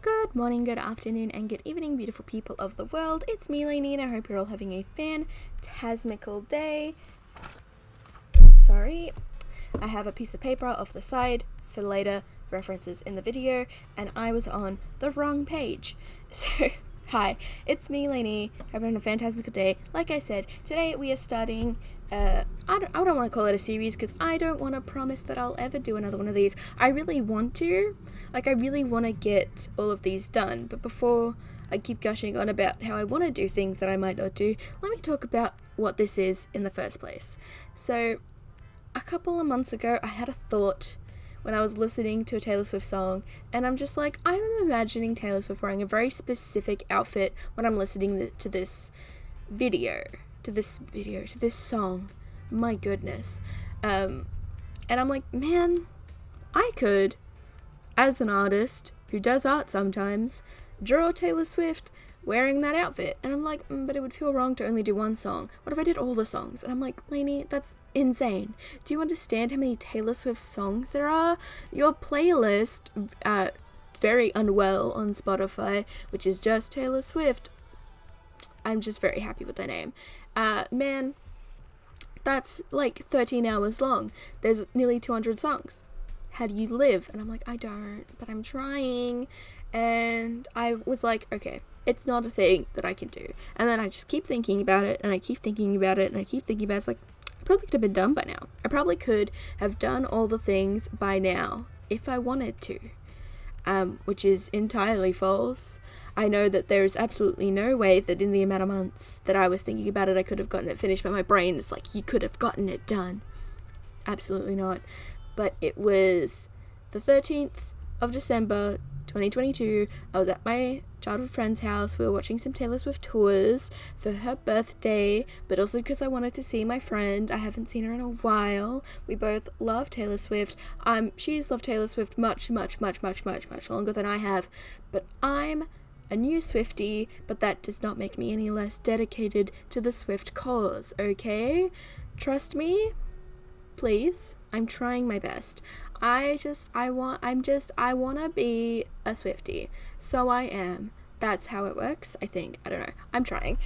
Good morning, good afternoon, and good evening, beautiful people of the world. It's me, Lainey, and I hope you're all having a fantasmical day. Sorry, I have a piece of paper off the side for later references in the video, and I was on the wrong page. So, hi, it's me, Lainey. Hope you're having a fantasmical day. Like I said, today we are starting I don't want to call it a series because I don't want to promise that I'll ever do another one of these. I really want to. I really want to get all of these done. But before I keep gushing on about how I want to do things that I might not do, let me talk about what this is in the first place. So, a couple of months ago, I had a thought when I was listening to a Taylor Swift song, and I'm just like, I'm imagining Taylor Swift wearing a very specific outfit when I'm listening to this song. My goodness. And I'm like, man, I could, as an artist who does art sometimes, draw Taylor Swift wearing that outfit. And I'm like, but it would feel wrong to only do one song. What if I did all the songs? And I'm like, Lainey, that's insane. Do you understand how many Taylor Swift songs there are? Your playlist, very unwell on Spotify, which is just Taylor Swift. I'm just very happy with the name. Man, that's like 13 hours long. There's nearly 200 songs. How do you live? And I'm like, I don't, but I'm trying. And I was like, okay, it's not a thing that I can do. And then I just keep thinking about it, and I keep thinking about it, and I keep thinking about it. It's like, I probably could have been done by now. I probably could have done all the things by now if I wanted to. Which is entirely false. I know that there is absolutely no way that in the amount of months that I was thinking about it, I could have gotten it finished, but my brain is like, you could have gotten it done. Absolutely not. But it was the 13th of December, 2022. I was at my childhood friend's house. We were watching some Taylor Swift tours for her birthday, but also because I wanted to see my friend. I haven't seen her in a while. We both love Taylor Swift. She's loved Taylor Swift much longer than I have, but I'm a new Swiftie, but that does not make me any less dedicated to the Swift cause, okay? Trust me, please. I'm trying my best. I want to be a Swiftie. So I am. That's how it works, I think. I don't know. I'm trying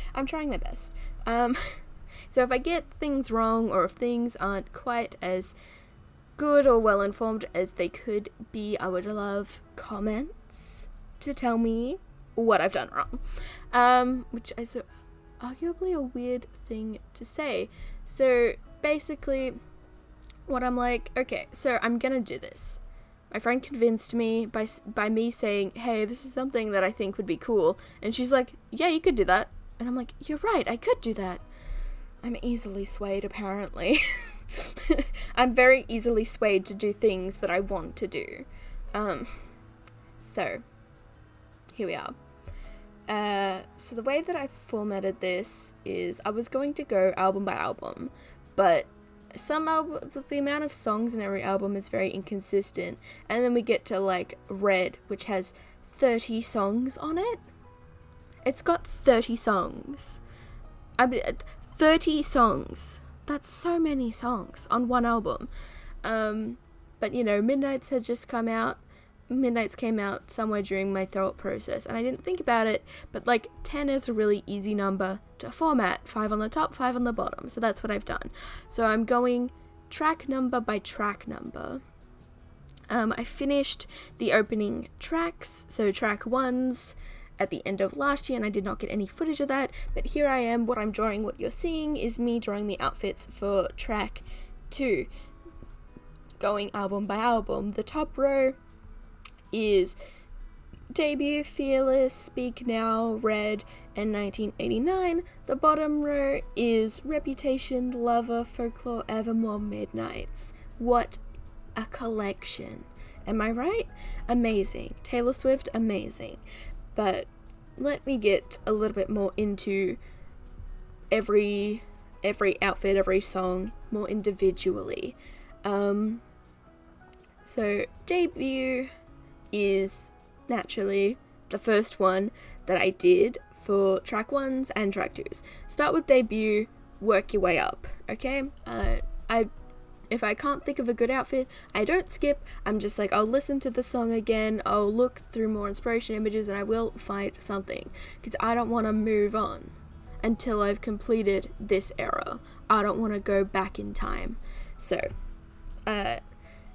my best. So if I get things wrong, or if things aren't quite as good or well informed as they could be, I would love comments to tell me what I've done wrong. Which is arguably a weird thing to say. So basically, what I'm like, okay, so I'm gonna do this. My friend convinced me by me saying, hey, this is something that I think would be cool. And she's like, yeah, you could do that. And I'm like, you're right, I could do that. I'm easily swayed, apparently. I'm very easily swayed to do things that I want to do. So, here we are. So the way that I formatted this is I was going to go album by album, but the amount of songs in every album is very inconsistent, and then we get to like Red, which has 30 songs on it. It's got 30 songs. 30 songs. That's so many songs on one album. But you know, Midnight's had just come out. Midnight's came out somewhere during my thought process, and I didn't think about it, but like 10 is a really easy number to format. 5 on the top, 5 on the bottom. So that's what I've done. So I'm going track number by track number. I finished the opening tracks, so track 1's at the end of last year, and I did not get any footage of that, but here I am. What I'm drawing, what you're seeing, is me drawing the outfits for track 2. Going album by album. The top row is Debut, Fearless, Speak Now, Red, and 1989. The bottom row is Reputation, Lover, Folklore, Evermore, Midnights. What a collection. Am I right? Amazing. Taylor Swift, amazing. But let me get a little bit more into every outfit, every song, more individually. So Debut is naturally the first one that I did for track 1's and track 2's. Start with Debut, work your way up, okay? I If I can't think of a good outfit, I don't skip. I'm just like, I'll listen to the song again, I'll look through more inspiration images, and I will find something. Because I don't want to move on until I've completed this era. I don't want to go back in time. So,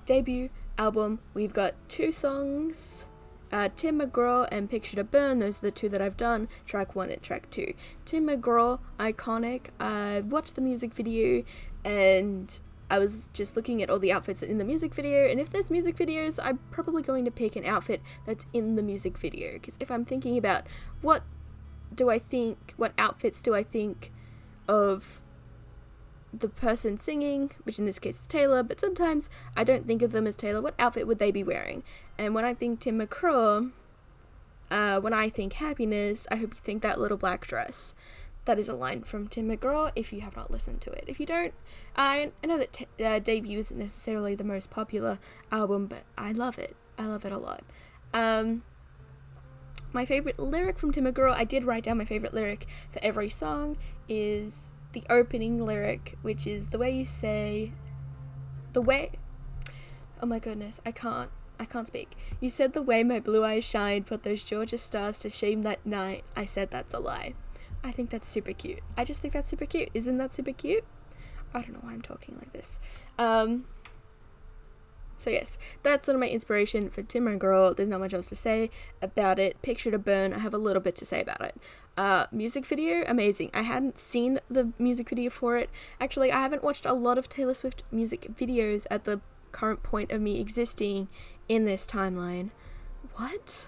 debut album, we've got 2 songs. Tim McGraw and Picture to Burn, those are the 2 that I've done, track 1 and track 2. Tim McGraw, iconic. I watched the music video and I was just looking at all the outfits in the music video, and if there's music videos, I'm probably going to pick an outfit that's in the music video, because if I'm thinking about what outfits do I think of the person singing, which in this case is Taylor, but sometimes I don't think of them as Taylor, what outfit would they be wearing? And when I think Tim McGraw, when I think happiness, I hope you think that little black dress. That is a line from Tim McGraw, if you have not listened to it. If you don't, I know that Debut isn't necessarily the most popular album, but I love it. I love it a lot. My favourite lyric from Tim McGraw, I did write down my favourite lyric for every song, is the opening lyric, which is the way you say, oh my goodness, I can't speak. You said the way my blue eyes shine, put those Georgia stars to shame that night. I said that's a lie. I think that's super cute. I just think that's super cute. Isn't that super cute? I don't know why I'm talking like this. So yes, that's sort of my inspiration for Tim McGraw. There's not much else to say about it. Picture to Burn, I have a little bit to say about it. Music video, amazing. I hadn't seen the music video for it. Actually, I haven't watched a lot of Taylor Swift music videos at the current point of me existing in this timeline. What?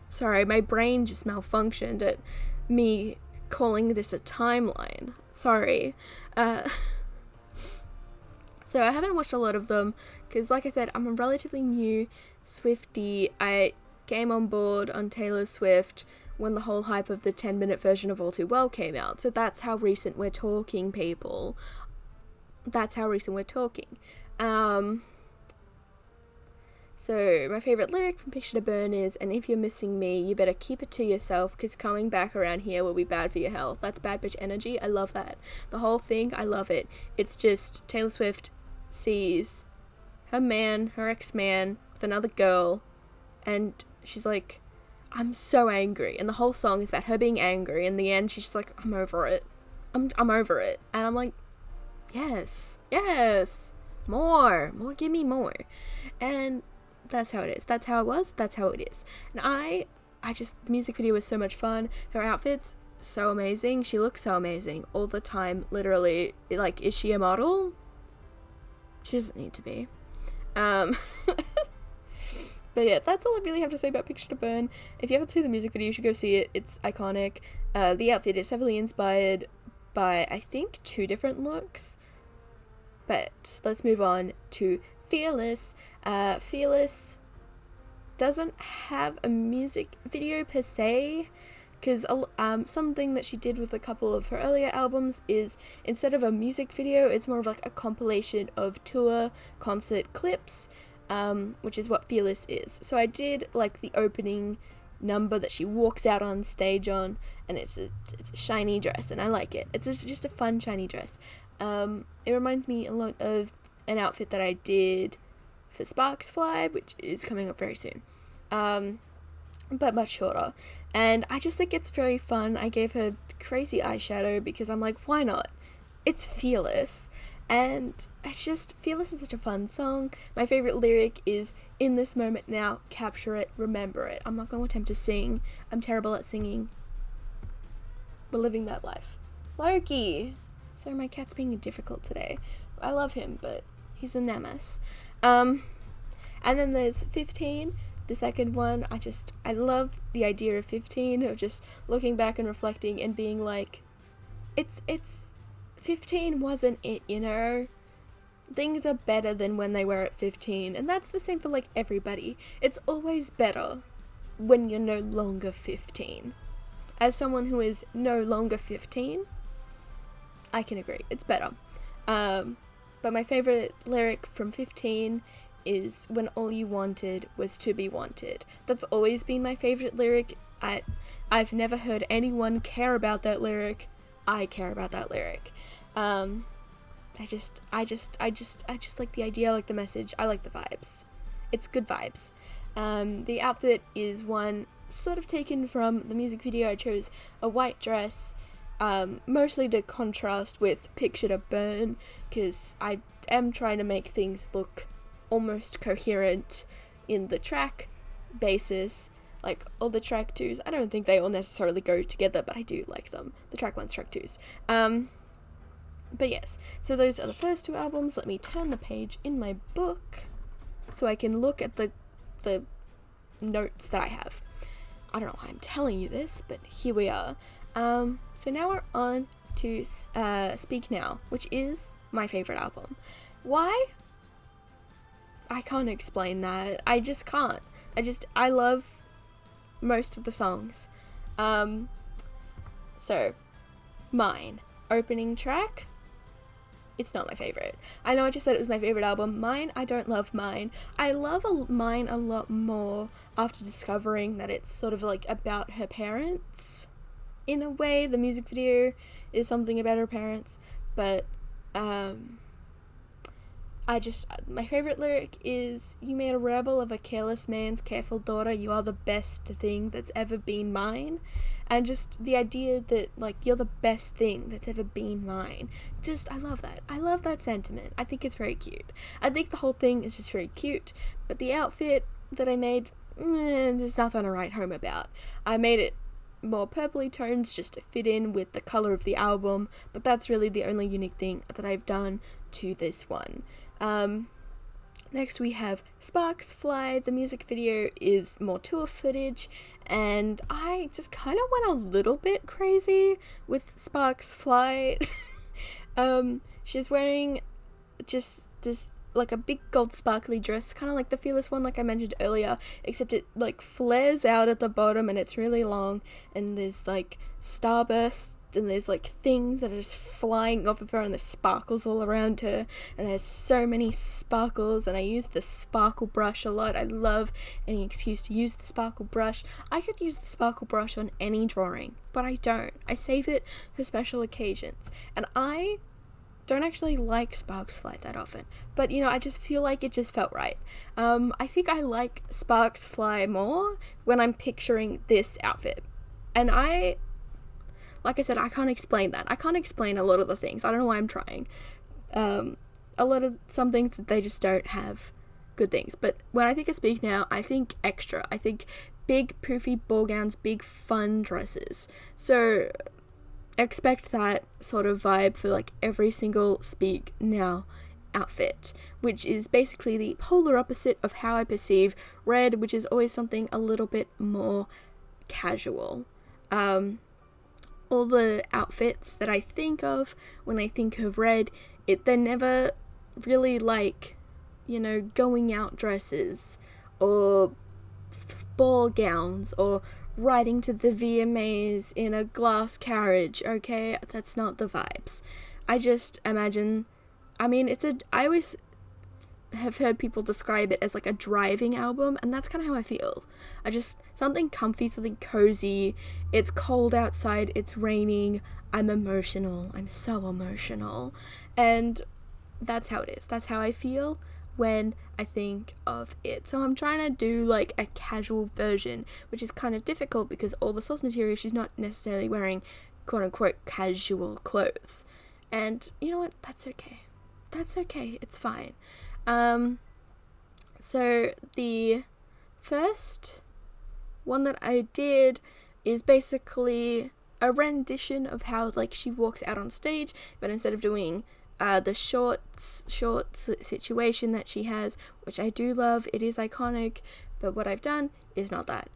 Sorry, my brain just malfunctioned at me calling this a timeline. Sorry. So I haven't watched a lot of them because, like I said, I'm a relatively new Swiftie. I came on board on Taylor Swift when the whole hype of the 10-minute version of All Too Well came out. So that's how recent we're talking, people. That's how recent we're talking. So my favourite lyric from Picture to Burn is, and if you're missing me, you better keep it to yourself, because coming back around here will be bad for your health. That's bad bitch energy. I love that. The whole thing, I love it. It's just Taylor Swift sees her man, her ex-man, with another girl, and she's like, I'm so angry. And the whole song is about her being angry. In the end, she's just like, I'm over it. I'm over it. And I'm like, yes, more, give me more. And that's how it is. That's how it was. That's how it is. And I just, the music video was so much fun. Her outfits, so amazing. She looks so amazing all the time, literally. Like, is she a model? She doesn't need to be. But yeah, that's all I really have to say about Picture to Burn. If you haven't seen the music video, you should go see it. It's iconic. The outfit is heavily inspired by, I think, 2 different looks. But let's move on to Fearless. Fearless doesn't have a music video per se, because something that she did with a couple of her earlier albums is, instead of a music video, it's more of like a compilation of tour concert clips, which is what Fearless is. So I did like the opening number that she walks out on stage on, and it's a shiny dress, and I like it. It's just a fun shiny dress. It reminds me a lot of an outfit that I did for Sparks Fly, which is coming up very soon, but much shorter. And I just think it's very fun. I gave her crazy eyeshadow because I'm like, why not? It's Fearless. And it's just, Fearless is such a fun song. My favorite lyric is, in this moment now, capture it, remember it. I'm not going to attempt to sing. I'm terrible at singing. We're living that life. Loki! Sorry, my cat's being difficult today. I love him, but he's a nemesis. And then there's 15, the second one. I love the idea of 15, of just looking back and reflecting and being like, it's 15 wasn't it, you know? Things are better than when they were at 15, and that's the same for like everybody. It's always better when you're no longer 15. As someone who is no longer 15, I can agree, it's better. But my favorite lyric from 15 is, when all you wanted was to be wanted. That's always been my favorite lyric. I've never heard anyone care about that lyric. I care about that lyric. I just like the idea, I like the message, I like the vibes. It's good vibes. The outfit is one sort of taken from the music video. I chose a white dress, mostly to contrast with Picture to Burn, because I am trying to make things look almost coherent in the track basis. Like, all the track 2s, I don't think they all necessarily go together, but I do like them. The track 1s, track 2s. But yes, so those are the first 2 albums. Let me turn the page in my book so I can look at the notes that I have. I don't know why I'm telling you this, but here we are. So now we're on to Speak Now, which is my favorite album. Why? I can't explain that. I just can't. I love most of the songs. So, Mine. Opening track. It's not my favorite. I know I just said it was my favorite album. Mine, I don't love Mine. I love Mine a lot more after discovering that it's sort of like about her parents. In a way, the music video is something about her parents, but my favorite lyric is, "You made a rebel of a careless man's careful daughter. You are the best thing that's ever been mine." And just the idea that, like, you're the best thing that's ever been mine. I love that. I love that sentiment. I think it's very cute. I think the whole thing is just very cute. But the outfit that I made, there's nothing to write home about. I made it more purpley tones just to fit in with the color of the album. But that's really the only unique thing that I've done to this one. Next we have Sparks Fly. The music video is more tour footage, and I just kind of went a little bit crazy with Sparks Fly. She's wearing just this, like, a big gold sparkly dress, kind of like the Fearless one like I mentioned earlier, except it, like, flares out at the bottom and it's really long, and there's, like, starbursts, and there's, like, things that are just flying off of her, and there's sparkles all around her, and there's so many sparkles, and I use the sparkle brush a lot. I love any excuse to use the sparkle brush. I could use the sparkle brush on any drawing, but I don't. I save it for special occasions, and I don't actually like Sparks Fly that often, but, I just feel like it just felt right. I think I like Sparks Fly more when I'm picturing this outfit, and like I said, I can't explain that. I can't explain a lot of the things. I don't know why I'm trying. Some things that they just don't have good things. But when I think of Speak Now, I think extra. I think big poofy ball gowns, big fun dresses. So expect that sort of vibe for, like, every single Speak Now outfit, which is basically the polar opposite of how I perceive Red, which is always something a little bit more casual. All the outfits that I think of when I think of Red, they're never really like, going out dresses or ball gowns or riding to the VMAs in a glass carriage, okay? That's not the vibes. I just imagine, I always have heard people describe it as, like, a driving album, and that's kind of how I feel. Something comfy, something cozy. It's cold outside, it's raining, I'm emotional, I'm so emotional, and that's how it is. That's how I feel when I think of it. So I'm trying to do, like, a casual version, which is kind of difficult because all the source material, she's not necessarily wearing quote-unquote casual clothes, and you know what, that's okay, it's fine. So the first one that I did is basically a rendition of how, like, she walks out on stage, but instead of doing the shorts situation that she has, which I do love, it is iconic, but what I've done is not that.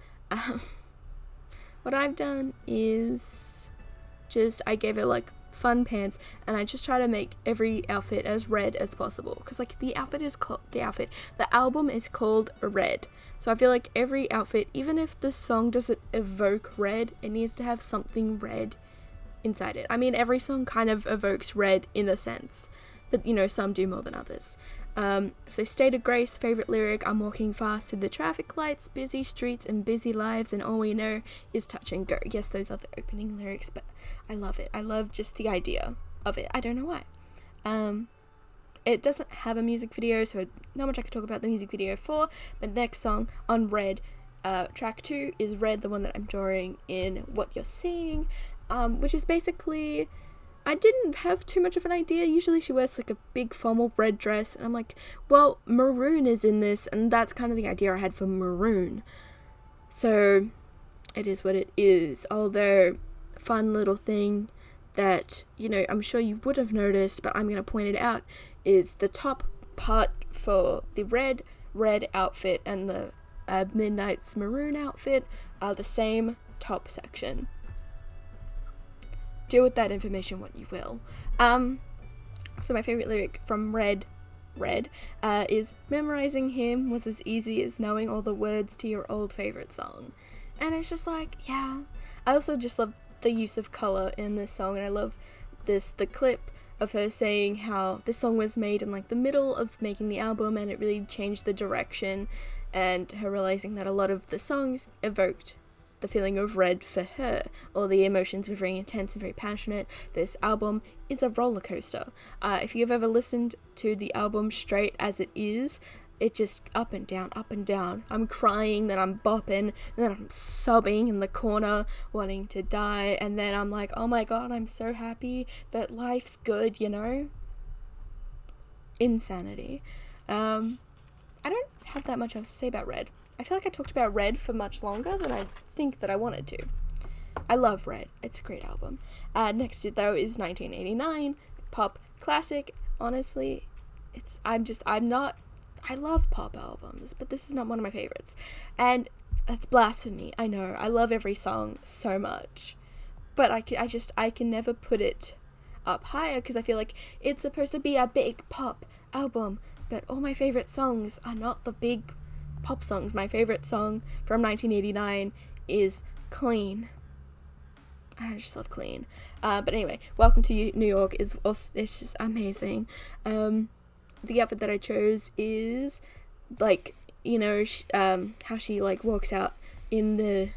What I've done is I gave her, like, fun pants, and I just try to make every outfit as red as possible, because, like, the album is called Red, so I feel like every outfit, even if the song doesn't evoke red, it needs to have something red inside it. Every song kind of evokes red in a sense, but, some do more than others. So State of Grace, favorite lyric, I'm walking fast through the traffic lights, busy streets and busy lives, and all we know is touch and go. Yes, those are the opening lyrics, but I love it. I love just the idea of it. I don't know why. it doesn't have a music video, so not much I could talk about the music video for. But next song on Red, track 2 is Red, the one that I'm drawing in What You're Seeing, which is basically, I didn't have too much of an idea. Usually she wears like a big formal red dress, and I'm like, well, maroon is in this, and that's kind of the idea I had for maroon. So it is what it is. Although, fun little thing that, you know, I'm sure you would have noticed, but I'm going to point it out, is the top part for the red outfit and the Midnight's maroon outfit are the same top section. Deal with that information what you will. So my favorite lyric from Red is, memorizing him was as easy as knowing all the words to your old favorite song. And it's just like, yeah. I also just love the use of color in this song, and I love the clip of her saying how this song was made in like the middle of making the album, and it really changed the direction, and her realizing that a lot of the songs evoked the feeling of red for her, or the emotions were very intense and very passionate. This album is a roller coaster. If you've ever listened to the album straight as it is, it just up and down, up and down. I'm crying, then I'm bopping, and then I'm sobbing in the corner, wanting to die, and then I'm like, oh my god, I'm so happy that life's good, you know? Insanity. I don't have that much else to say about Red. I feel like I talked about Red for much longer than I think that I wanted to. I love Red. It's a great album. Next, though, is 1989, pop classic. Honestly, I love pop albums, but this is not one of my favorites. And that's blasphemy, I know. I love every song so much. But I can never put it up higher, because I feel like it's supposed to be a big pop album. But all my favorite songs are not the big pop songs. My favorite song from 1989 is Clean. I just love Clean. But anyway, Welcome to New York is also, it's just amazing. The outfit that I chose is, like, you know, how she, like, walks out in the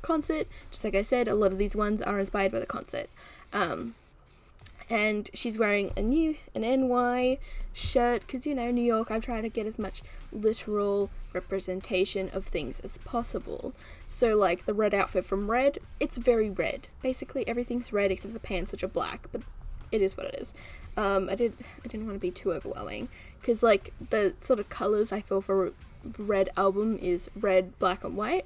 concert. Just like I said, a lot of these ones are inspired by the concert. And she's wearing an NY shirt, because, you know, New York, I'm trying to get as much literal representation of things as possible. So, like, the red outfit from Red, it's very red. Basically, everything's red except the pants, which are black, but it is what it is. I didn't want to be too overwhelming, because, like, the sort of colors I feel for Red album is red, black, and white.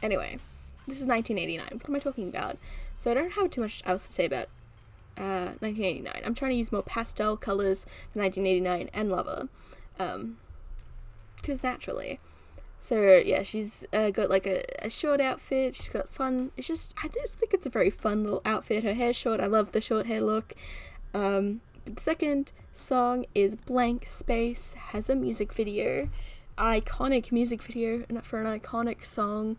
Anyway, this is 1989. What am I talking about? So I don't have too much else to say about 1989. I'm trying to use more pastel colors for 1989 and Lover, because naturally. So yeah, she's got like a short outfit. She's got fun. I just think it's a very fun little outfit. Her hair's short. I love the short hair look. The second song is Blank Space. Has a music video, iconic music video for an iconic song.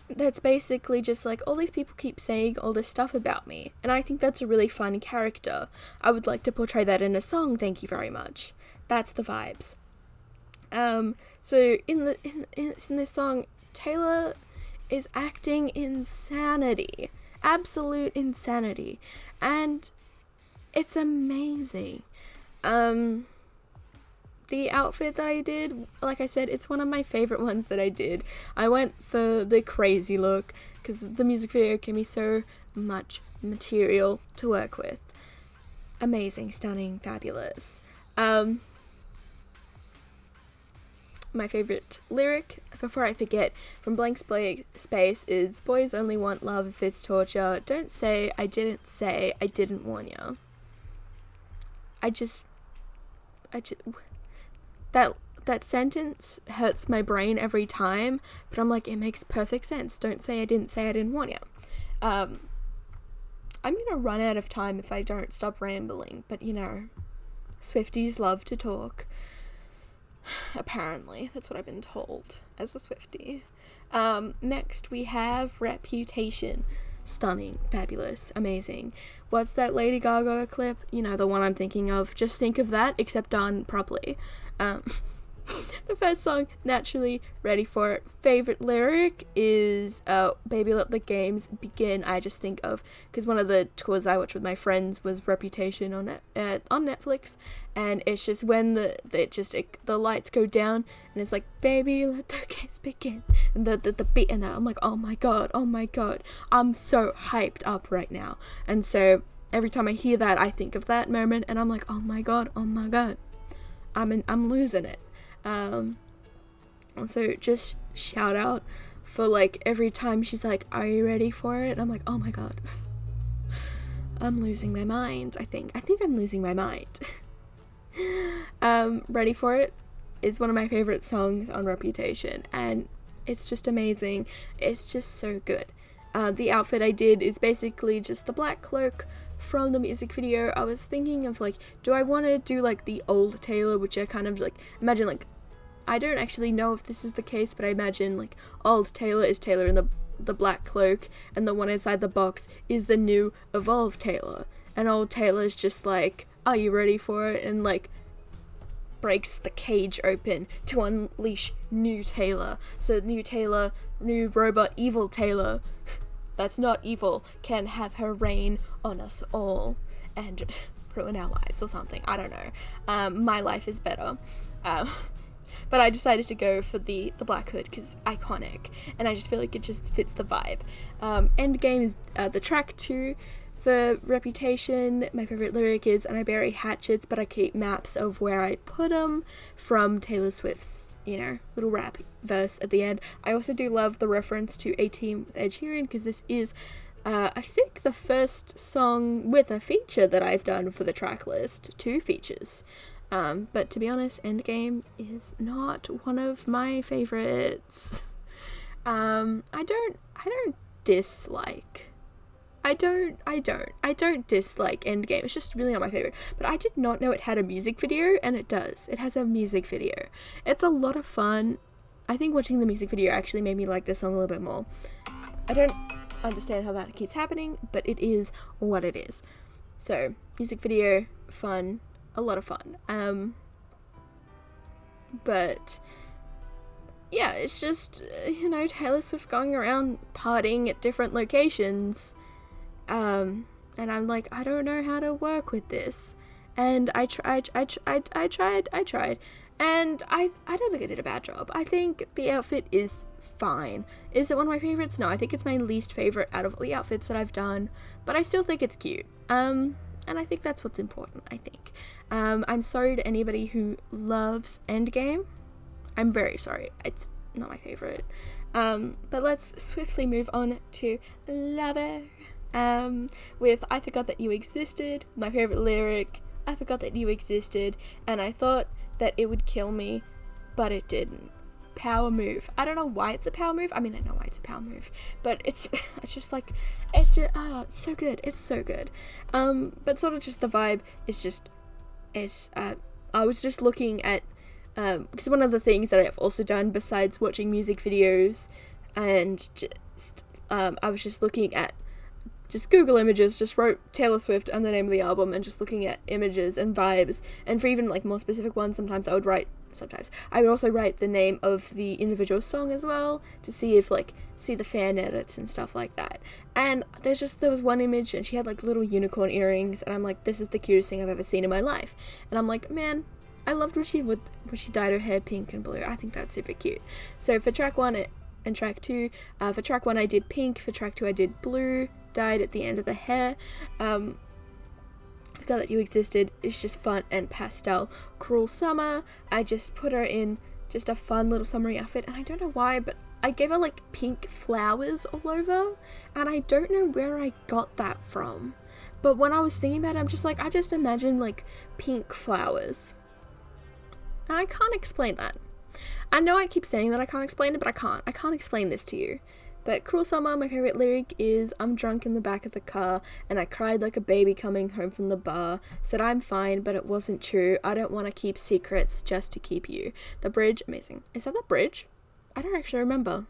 That's basically just like, all these people keep saying all this stuff about me, and I think that's a really fun character. I would like to portray that in a song, thank you very much. That's the vibes. So in this song, Taylor is acting insanity. Absolute insanity. And it's amazing. The outfit that I did, like I said, it's one of my favorite ones that I did. I went for the crazy look, because the music video gave me so much material to work with. Amazing, stunning, fabulous. My favorite lyric, before I forget, from Blank Space is, boys only want love if it's torture. Don't say I didn't warn ya. That sentence hurts my brain every time, but I'm like, it makes perfect sense. Don't say I didn't warn ya. I'm gonna run out of time if I don't stop rambling, but you know, Swifties love to talk. Apparently, that's what I've been told as a Swiftie. Next we have Reputation. Stunning, fabulous, amazing. What's that Lady Gaga clip? You know, the one I'm thinking of. Just think of that, except done properly. The first song, naturally, Ready For It. Favorite lyric is Baby Let the Games Begin. I just think of, because one of the tours I watched with my friends was Reputation on Netflix, and it's just when the lights go down, and it's like, baby, let the games begin, and the beat and that, I'm like, oh my god, I'm so hyped up right now. And so every time I hear that, I think of that moment, and I'm like, oh my god, I'm losing it. Also, just shout out for like every time she's like, are you ready for it? I'm like, oh my god, I'm losing my mind. I think I'm losing my mind. Ready For It is one of my favorite songs on Reputation, and it's just amazing. It's just so good. The outfit I did is basically just the black cloak from the music video. I was thinking of like, do I want to do like the old Taylor, which I kind of like imagine, like, I don't actually know if this is the case, but I imagine like old Taylor is Taylor in the black cloak, and the one inside the box is the new evolved Taylor, and old Taylor's just like, are you ready for it? And like breaks the cage open to unleash new Taylor. So new Taylor, new robot evil Taylor that's not evil can have her reign on us all and ruin our lives or something. I don't know. My life is better. But I decided to go for the black hood because iconic, and I just feel like it just fits the vibe. Endgame is the track 2 for Reputation. My favorite lyric is, and I bury hatchets, but I keep maps of where I put them, from Taylor Swift's, little rap verse at the end. I also do love the reference to 18 with Ed Sheeran, because this is, I think, the first song with a feature that I've done for the track list. 2 features. But to be honest, Endgame is not one of my favorites. I don't dislike Endgame. It's just really not my favorite. But I did not know it had a music video, and it does. It has a music video. It's a lot of fun. I think watching the music video actually made me like this song a little bit more. I don't understand how that keeps happening, but it is what it is. So, music video, fun. A lot of fun. But yeah, it's just, Taylor Swift going around partying at different locations. And I'm like, I don't know how to work with this. And I tried. And I don't think I did a bad job. I think the outfit is fine. Is it one of my favorites? No, I think it's my least favorite out of all the outfits that I've done. But I still think it's cute. And I think that's what's important, I think. I'm sorry to anybody who loves Endgame. I'm very sorry. It's not my favorite. But let's swiftly move on to Lover. With I Forgot That You Existed. My favorite lyric, I forgot that you existed, and I thought that it would kill me, but it didn't. Power move. I don't know why it's a power move. I mean, I know why it's a power move, but it's just like, it's so good. It's so good. But sort of just the vibe is I was just looking at, because one of the things that I've also done besides watching music videos and just, I was just looking at just Google Images, just wrote Taylor Swift and the name of the album, and just looking at images and vibes, and for even like more specific ones, I would also write the name of the individual song as well, to see the fan edits and stuff like that. And there was one image, and she had like little unicorn earrings, and I'm like, this is the cutest thing I've ever seen in my life. And I'm like, man, I loved when she dyed her hair pink and blue. I think that's super cute. So for track 1 and track 2, for track 1 I did pink, for track 2 I did blue, dyed at the end of the hair. Forgot That You Existed is just fun and pastel. Cruel Summer, I just put her in just a fun little summery outfit, and I don't know why, but I gave her like pink flowers all over, and I don't know where I got that from. But when I was thinking about it, I'm just like, I just imagine like pink flowers. And I can't explain that. I know I keep saying that I can't explain it, but I can't explain this to you. But Cruel Summer, my favorite lyric is, I'm drunk in the back of the car, and I cried like a baby coming home from the bar. Said I'm fine, but it wasn't true. I don't want to keep secrets just to keep you. The bridge, amazing. Is that the bridge? I don't actually remember.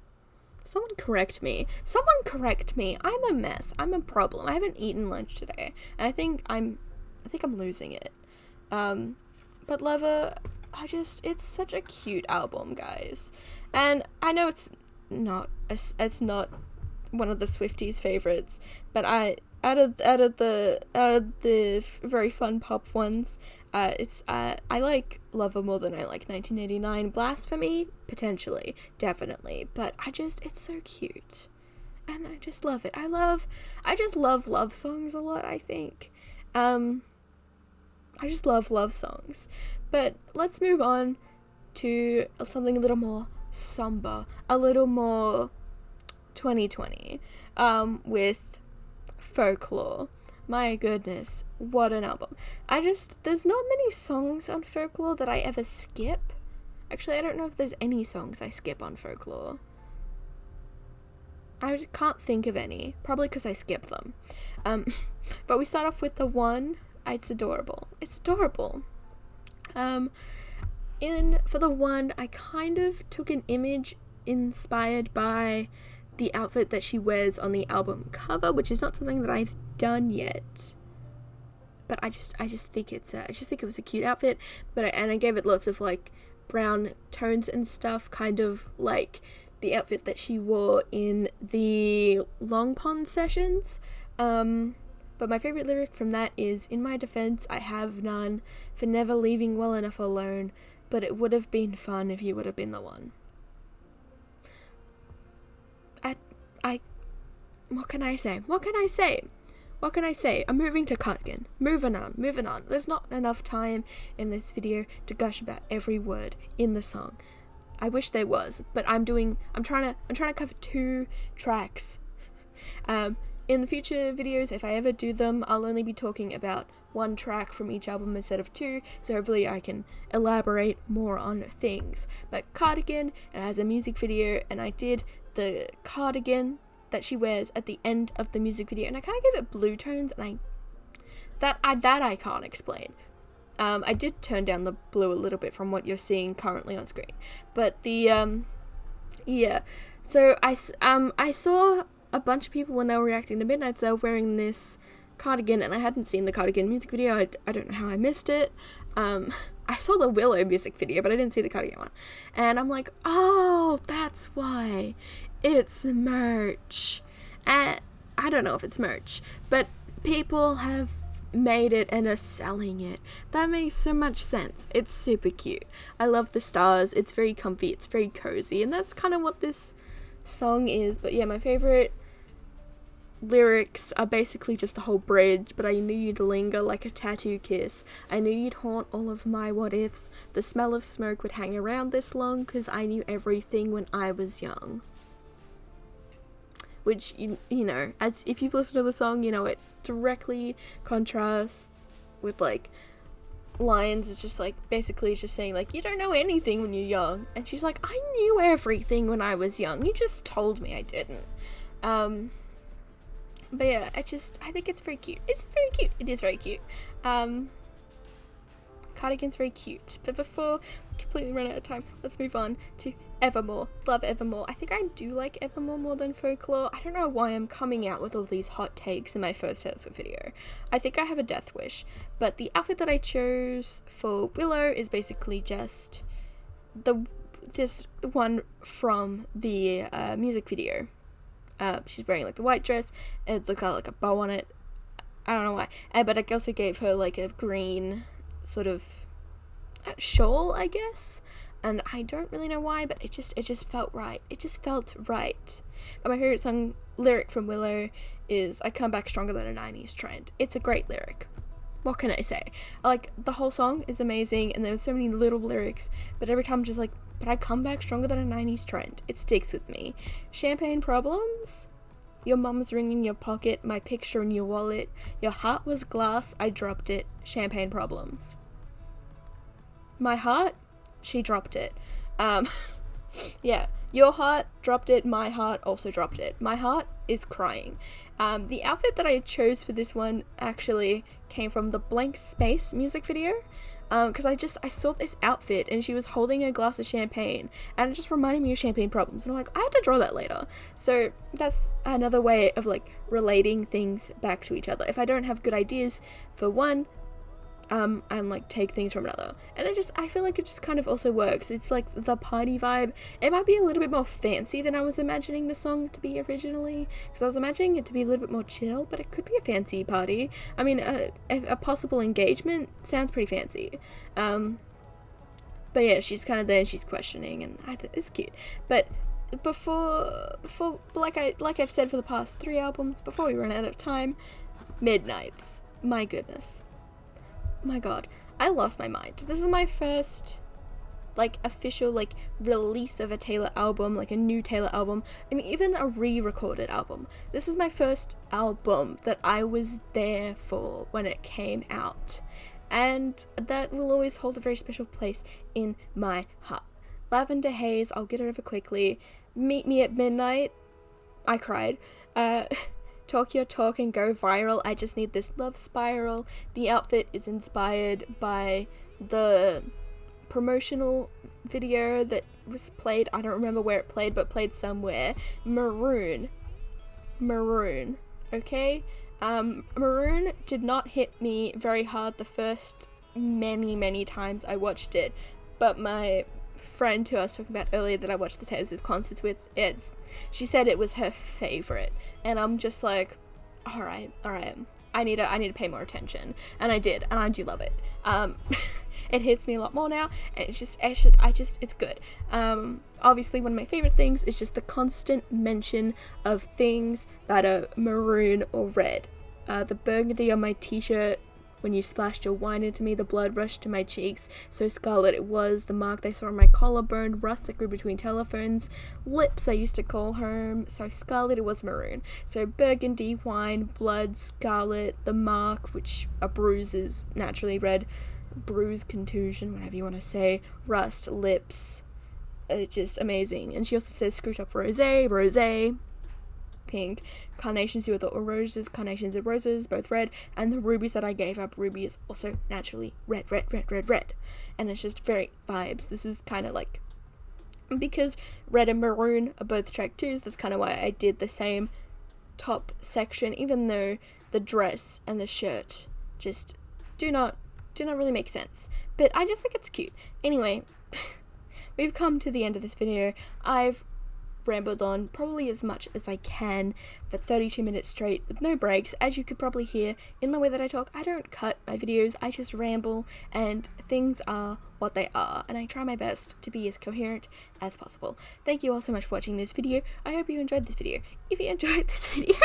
Someone correct me. I'm a mess. I'm a problem. I haven't eaten lunch today, and I think I'm losing it. But Lover, it's such a cute album, guys. And I know it's not one of the Swifties' favorites, but out of the very fun pop ones, I like Lover more than I like 1989. Blasphemy, potentially, definitely, but it's so cute, and I just love it. I just love love songs a lot, I think. I just love love songs. But let's move on to something a little more somber, a little more 2020, with Folklore. My goodness, what an album. There's not many songs on Folklore that I ever skip. Actually, I don't know if there's any songs I skip on Folklore. I can't think of any, probably because I skip them. But we start off with the one. It's adorable. For the one, I kind of took an image inspired by the outfit that she wears on the album cover, which is not something that I've done yet. But I just think it was a cute outfit. And I gave it lots of like brown tones and stuff, kind of like the outfit that she wore in the Long Pond sessions. But my favorite lyric from that is, "In my defense, I have none for never leaving well enough alone, but it would have been fun if you would have been the one." What can I say? I'm moving to Cardigan. Moving on. There's not enough time in this video to gush about every word in the song. I wish there was, but I'm trying to cover 2 tracks. In the future videos, if I ever do them, I'll only be talking about 1 track from each album instead of 2, so hopefully I can elaborate more on things. But Cardigan, it has a music video, and I did the cardigan that she wears at the end of the music video, and I kind of gave it blue tones, and I can't explain. I did turn down the blue a little bit from what you're seeing currently on screen, but so I saw a bunch of people when they were reacting to Midnights, they were wearing this cardigan, and I hadn't seen the cardigan music video. I don't know how I missed it. I saw the Willow music video, but I didn't see the cardigan one, and I'm like, oh, that's why. It's merch. And I don't know if it's merch, but people have made it and are selling it. That makes so much sense. It's super cute. I love the stars. It's very comfy. It's very cozy, and that's kind of what this song is. But yeah, my favorite lyrics are basically just the whole bridge. But I knew you'd linger like a tattoo kiss. I knew you'd haunt all of my what ifs. The smell of smoke would hang around this long, 'cause I knew everything when I was young. Which, you know, as if you've listened to the song, you know, it directly contrasts with like lines. It's just like, basically it's just saying like, you don't know anything when you're young, and she's like, I knew everything when I was young, you just told me I didn't. But yeah, I think it's very cute. It is very cute. Cardigan's very cute. But before we completely run out of time, let's move on to Evermore. Love Evermore. I think I do like Evermore more than Folklore. I don't know why I'm coming out with all these hot takes in my first Taylor Swift video. I think I have a death wish. But the outfit that I chose for Willow is basically just one from the music video. She's wearing like the white dress, and it's got like a bow on it. I don't know why. But I also gave her like a green sort of shawl, I guess. And I don't really know why, but it just felt right. It just felt right. But my favorite song lyric from Willow is "I come back stronger than a 90s trend." It's a great lyric. What can I say? Like, the whole song is amazing, and there's so many little lyrics, but every time I'm just like, but I come back stronger than a 90s trend. It sticks with me. Champagne problems? Your mum's ring in your pocket, my picture in your wallet. Your heart was glass, I dropped it. Champagne problems. My heart? She dropped it. Yeah, your heart dropped it, my heart also dropped it. My heart is crying. The outfit that I chose for this one actually came from the Blank Space music video, because I saw this outfit and she was holding a glass of champagne, and it just reminded me of Champagne Problems, and I'm like, I had to draw that later. So that's another way of like relating things back to each other. If I don't have good ideas for one, and like take things from another. And I feel like it just kind of also works. It's like the party vibe. It might be a little bit more fancy than I was imagining the song to be originally, because I was imagining it to be a little bit more chill, but it could be a fancy party. I mean, a possible engagement sounds pretty fancy. But yeah, she's kind of there and she's questioning, and it's cute. But before like I've said for the past 3 albums, before we run out of time, Midnights. My goodness. My god, I lost my mind. This is my first like official like release of a Taylor album, like a new Taylor album, and even a re-recorded album. This is my first album that I was there for when it came out, and that will always hold a very special place in my heart. Lavender Haze, I'll get it over quickly. Meet Me at Midnight, I cried. Talk Your Talk and Go Viral, I Just Need This Love Spiral. The outfit is inspired by the promotional video that was played, I don't remember where it played, but played somewhere. Maroon, okay? Maroon did not hit me very hard the first many times I watched it, but my friend who I was talking about earlier that I watched the Taylor Swift concerts with, she said it was her favorite, and I'm just like, all right, I need to pay more attention, and I did, and I do love it. It hits me a lot more now, and it's good. Obviously one of my favorite things is just the constant mention of things that are maroon or red. The burgundy on my t-shirt. When you splashed your wine into me, the blood rushed to my cheeks. So scarlet it was, the mark they saw on my collarbone, rust that grew between telephones, lips I used to call home. So scarlet it was, maroon. So burgundy, wine, blood, scarlet, the mark, which a bruise is naturally red, bruise, contusion, whatever you want to say, rust, lips. It's just amazing. And she also says screw top rosé, pink, carnations, you thought were roses, carnations are roses, both red, and the rubies that I gave up, ruby is also naturally red, and it's just very vibes. This is kind of like, because red and maroon are both track 2s, that's kind of why I did the same top section, even though the dress and the shirt just do not really make sense, but I just think it's cute. Anyway, we've come to the end of this video. I've rambled on probably as much as I can for 32 minutes straight with no breaks. As you could probably hear in the way that I talk, I don't cut my videos, I just ramble, and things are what they are, and I try my best to be as coherent as possible. Thank you all so much for watching this video. I hope you enjoyed this video. If you enjoyed this video,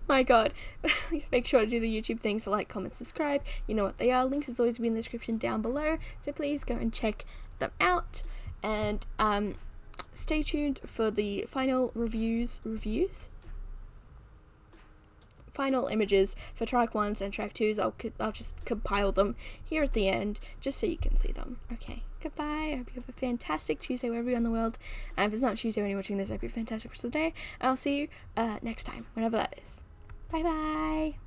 my god, please make sure to do the YouTube things, to like, comment, subscribe. You know what they are. Links is always be in the description down below, so please go and check them out. And stay tuned for the final final images for track 1s and track 2s. I'll just compile them here at the end just so you can see them. Okay, goodbye. I hope you have a fantastic Tuesday wherever you're in the world. And if it's not Tuesday when you're watching this, I hope you have a fantastic rest of the day. I'll see you next time, whenever that is. Bye bye.